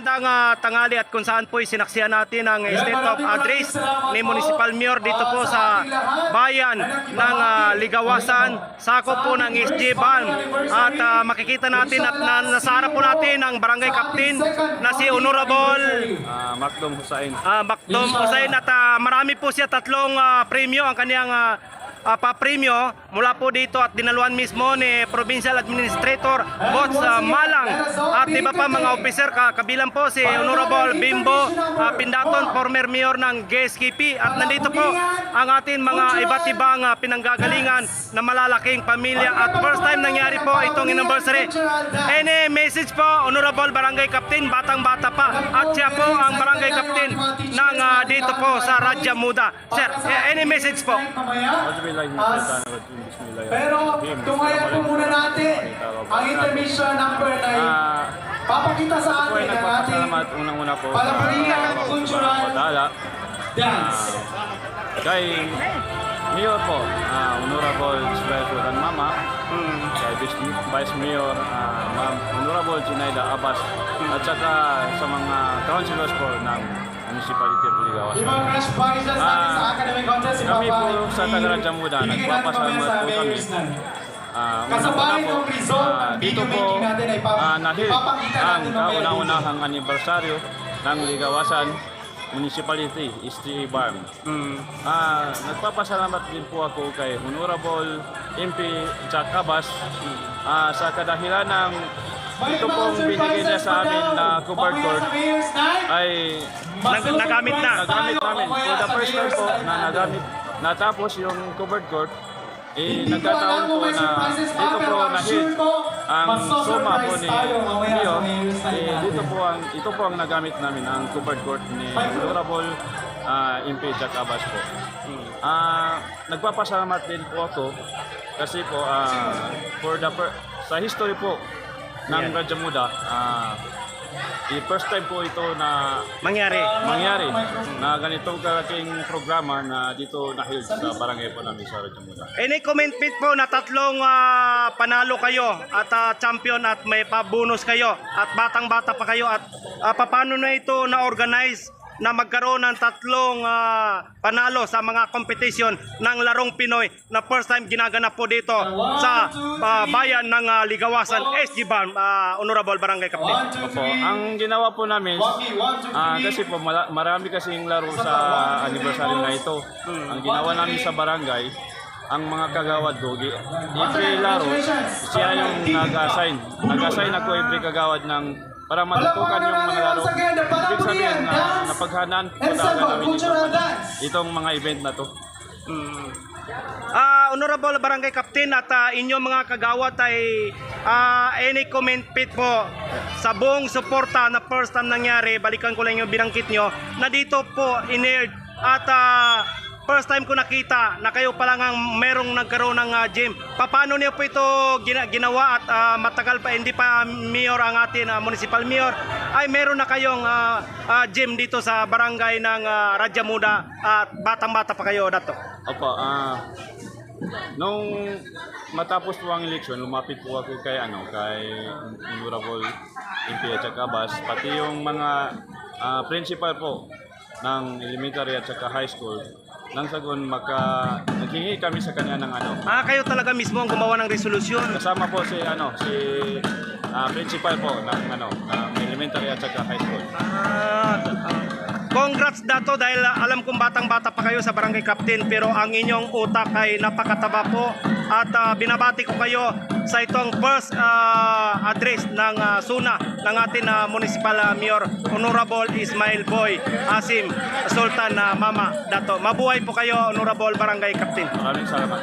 Magandang tanghali at kung saan po sinaksihan natin ang state of address ni Municipal Mayor dito po sa bayan ng Ligawasan, sakop po ng SG Ban. At makikita natin at nasara po natin ang barangay captain na si Honorable Macdom Hussain. Macdom Hussain at marami po siya, tatlong premyo ang kaniyang pa-premyo mula po dito at dinaluan mismo ni Provincial Administrator Bots Malang at iba pa mga officer, kabilang po si Honorable Bimbo Pindaton, former mayor ng GSKP, at nandito po ang ating mga iba't ibang pinanggagalingan na malalaking pamilya at first time nangyari po itong anniversary. Any message po, Honorable Barangay Captain, batang-bata pa at siya po ang Barangay Captain ng dito po sa Raja Muda. Sir, any message po? Pero tungayan po muna natin ang intermission number 9. Papakita sa atin ang ating unang-una po palaparingan cultural dance. Kay Mayor po, Honorable Sultan Mama, kay Vice Mayor, Ma'am Honorable Zinaida Abbas, at saka sa mga councilors po ng Municipality of Ligawasan. Ibang cash prizes natin sa academic contest. Kami po sa Tagaraja Muda, nagpapasalamat po kami. Kasabay ng result ng dito video po making natin ay nahil ang kauna-unahang anibersaryo ng Ligawasan Municipality, STA Barm. Nagpapasalamat din po ako kay Honorable MP Jack Abbas sa kadahilan ng ito pong binigay niya sa amin na covered court ay Nagamit na. nagamit namin. For the first time po na nagamit, natapos yung covered court, nagkataon po na dito po na-hit ang suma po ni Mayor. Ito po ang nagamit namin, ang covered court ni Honorable MP Jack Abbas po. Nagpapasalamat din po ako kasi po sa history po ng Raja Muda, first time po ito na mangyari na ganitong kalaking programa na dito nahil sa barangay po namin sa Raja Muda. Any comment po na tatlong panalo kayo at champion at may pa-bonus kayo at batang-bata pa kayo at paano na ito na-organize na magkaroon ng tatlong panalo sa mga competition ng larong Pinoy na first time ginaganap po dito sa bayan ng Ligawasan, SG Ban, Honorable Barangay Captain. Opo, ang ginawa po namin, kasi po marami kasing laro sa anniversary na ito. Ang ginawa namin sa barangay, ang mga kagawad do, every laro, siya yung nag-assign. Nag-assign ako every kagawad ng para matutukan yung mga laro. Ibig sabihin na napaghanaan po namin itong mga event na to. Honorable Barangay Captain at inyong mga kagawad ay any comment po sa buong suporta na first time nangyari, balikan ko lang yung binangkit nyo na dito po in-aired at first time ko nakita na kayo pa lang ang merong nagkaroon ng gym. Paano niyo po ito ginawa at matagal pa, hindi pa mayor ang atin, municipal mayor, ay meron na kayong gym dito sa barangay ng Raja Muda at batang-bata pa kayo dato? Opo, nung matapos po ang eleksyon, lumapit po ako kay Honorable MP Jack Abbas, pati yung mga principal po ng elementary at saka high school. Nang sagon, naghingi kami sa kanya ng kayo talaga mismo ang gumawa ng resolusyon. Kasama po si principal po ng elementary at saka high school. Congrats dato dahil alam kong batang-bata pa kayo sa Barangay Captain pero ang inyong utak ay napakataba po at binabati ko kayo sa itong first address ng SUNA ng ating Municipal Mayor Honorable Ismail Boy Asim Sultan Mama dato. Mabuhay po kayo, Honorable Barangay Captain. Maraming salamat.